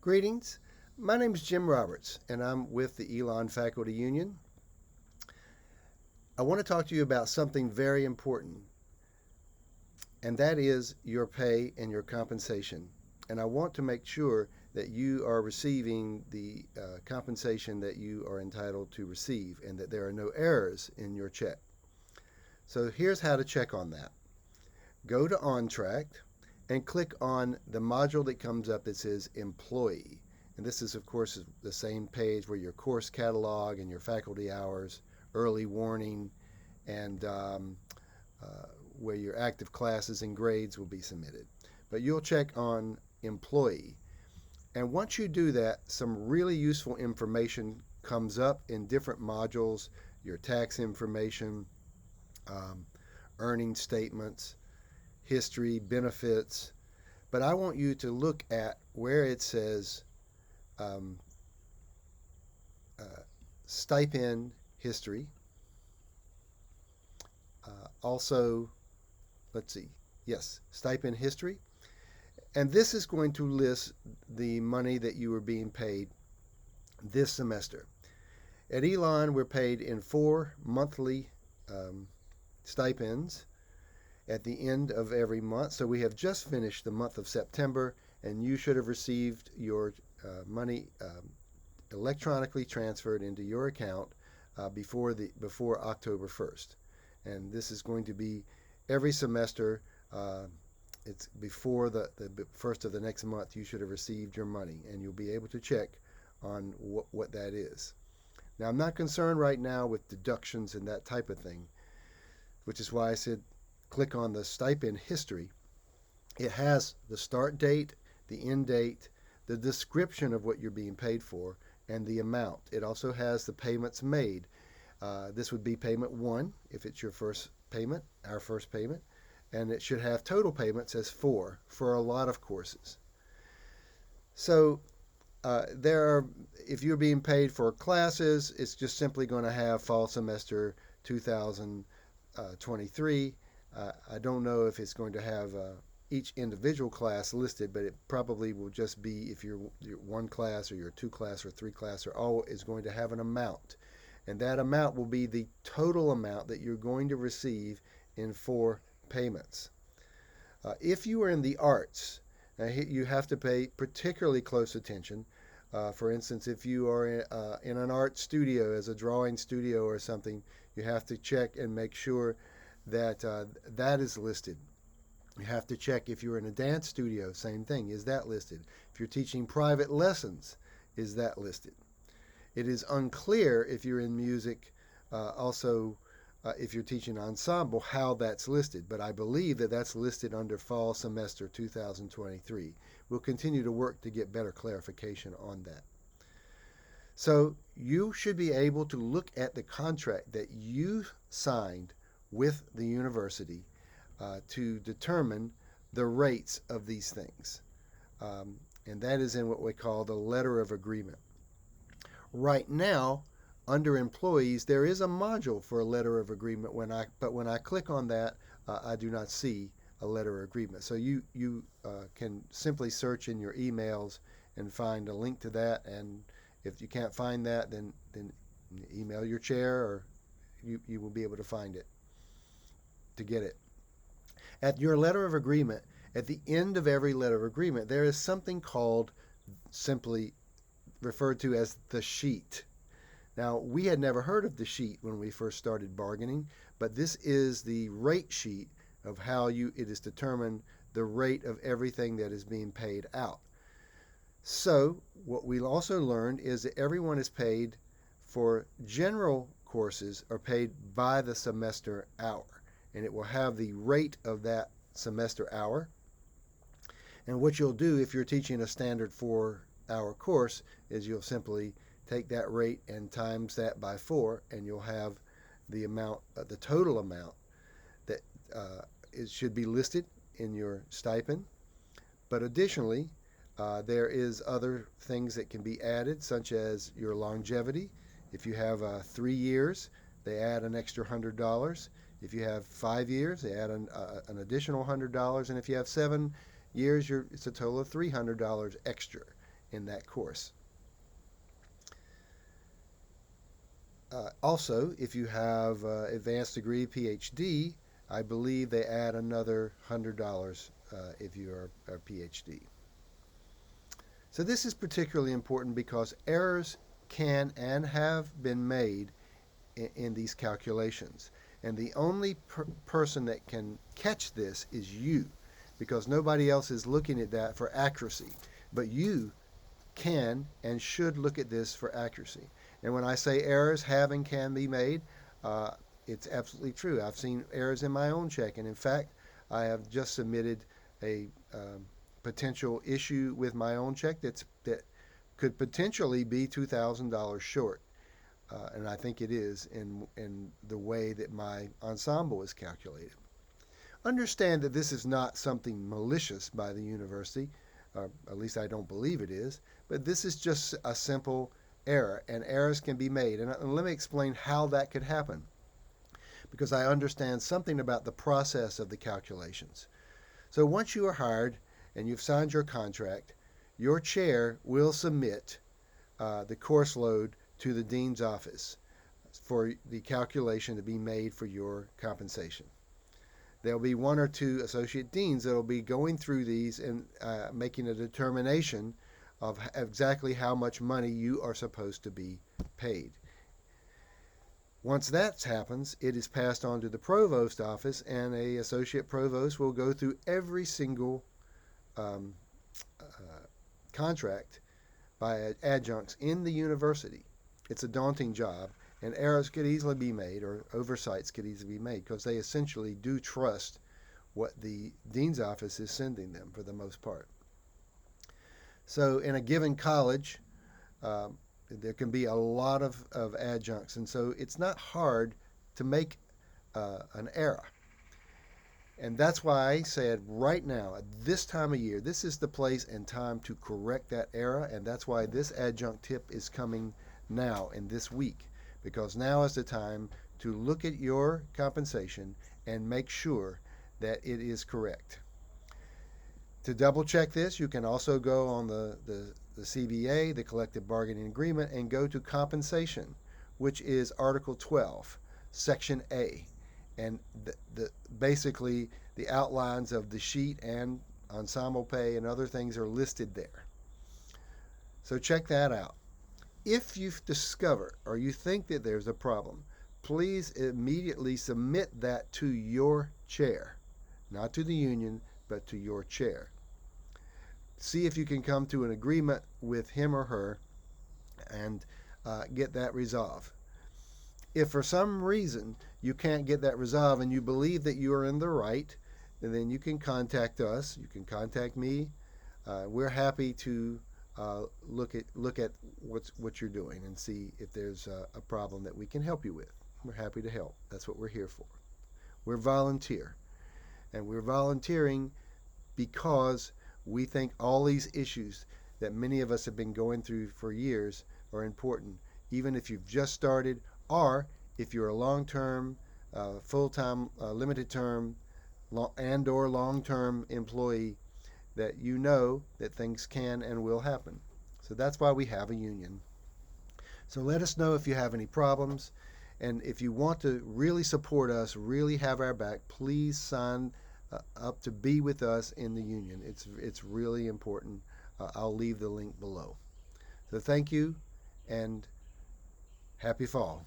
Greetings. My name is Jim Roberts, and I'm with the Elon Faculty Union. I want to talk to you about something very important, and that is your pay and your compensation. And I want to make sure that you are receiving the compensation that you are entitled to receive and that there are no errors in your check. So here's how to check on that. Go to OnTrack and click on the module that comes up that says Employee. And this is, of course, the same page where your course catalog and your faculty hours, early warning, and where your active classes and grades will be submitted. But you'll check on Employee. And once you do that, some really useful information comes up in different modules, your tax information, earning statements, history, benefits. But I want you to look at where it says stipend history. Also, let's see, yes, stipend history. And this is going to list the money that you are being paid this semester. At Elon, we're paid in 4 monthly stipends at the end of every month. So we have just finished the month of September, and you should have received your money electronically transferred into your account before October 1st. And this is going to be every semester. It's before the first of the next month. You should have received your money, and you'll be able to check on what that is. Now, I'm not concerned right now with deductions and that type of thing, which is why I said click on the stipend history. It has the start date, the end date, the description of what you're being paid for, and the amount. It also has the payments made. This would be payment 1 if it's your first payment, our first payment, and it should have total payments as 4 for a lot of courses. So if you're being paid for classes, it's just simply going to have fall semester 2023. I don't know if it's going to have each individual class listed, but it probably will just be if your 1 class or your 2 class or 3 class or all is going to have an amount. And that amount will be the total amount that you're going to receive in 4 payments. If you are in the arts, you have to pay particularly close attention. For instance, if you are in an art studio, as a drawing studio or something, you have to check and make sure that that is listed. You have to check if you're in a dance studio, same thing, is that listed? If you're teaching private lessons, is that listed? It is unclear if you're in music, if you're teaching ensemble, how that's listed, but I believe that that's listed under fall semester 2023. We'll continue to work to get better clarification on that. So you should be able to look at the contract that you signed with the university to determine the rates of these things. And that is in what we call the letter of agreement. Right now, under employees, there is a module for a letter of agreement. But when I click on that, I do not see a letter of agreement. So you can simply search in your emails and find a link to that. And if you can't find that, then email your chair, or you will be able to find it, to get it. At your letter of agreement, at the end of every letter of agreement, there is something called, simply referred to as the sheet. Now, we had never heard of the sheet when we first started bargaining, but this is the rate sheet of how it is determined the rate of everything that is being paid out. So what we also learned is that everyone is paid for general courses are paid by the semester hour, and it will have the rate of that semester hour. And what you'll do if you're teaching a standard 4-hour course is you'll simply take that rate and times that by 4, and you'll have the amount, the total amount that it should be listed in your stipend. But additionally, there is other things that can be added, such as your longevity. If you have 3 years, they add an extra $100. If you have 5 years, they add an additional $100. And if you have 7 years, it's a total of $300 extra in that course. Also, if you have advanced degree, PhD, I believe they add another $100 if you are a PhD. So this is particularly important because errors can and have been made in these calculations. And the only person that can catch this is you, because nobody else is looking at that for accuracy. But you can and should look at this for accuracy. And when I say errors have and can be made, it's absolutely true. I've seen errors in my own check, and in fact, I have just submitted a potential issue with my own check that could potentially be $2,000 short, and I think it is in the way that my ensemble is calculated. Understand that this is not something malicious by the university, or at least I don't believe it is, but this is just a simple error, and errors can be made. And let me explain how that could happen, because I understand something about the process of the calculations. So once you are hired and you've signed your contract, your chair will submit the course load to the dean's office for the calculation to be made for your compensation. There'll be one or two associate deans that will be going through these and making a determination of exactly how much money you are supposed to be paid. Once that happens, it is passed on to the provost office, and an associate provost will go through every single contract by adjuncts in the university. It's a daunting job, and errors could easily be made, or oversights could easily be made, because they essentially do trust what the dean's office is sending them for the most part. So in a given college, there can be a lot of adjuncts, and so it's not hard to make an error. And that's why I said right now, at this time of year, this is the place and time to correct that error, and that's why this adjunct tip is coming now in this week, because now is the time to look at your compensation and make sure that it is correct. To double check this, you can also go on the CBA, the Collective Bargaining Agreement, and go to compensation, which is Article 12, Section A. And basically the outlines of the sheet and ensemble pay and other things are listed there. So check that out. If you discover or you think that there's a problem, please immediately submit that to your chair, not to the union, but to your chair. See if you can come to an agreement with him or her and get that resolved. If for some reason you can't get that resolved and you believe that you are in the right, then you can contact us. You can contact me. We're happy to look at what you're doing and see if there's a problem that we can help you with. We're happy to help. That's what we're here for. We're volunteer, and we're volunteering because we think all these issues that many of us have been going through for years are important, even if you've just started, or if you're a long-term, full-time, limited-term, and or long-term employee, that you know that things can and will happen. So that's why we have a union. So let us know if you have any problems, and if you want to really support us, really have our back, please sign up to be with us in the union. It's really important. I'll leave the link below. So thank you, and happy fall.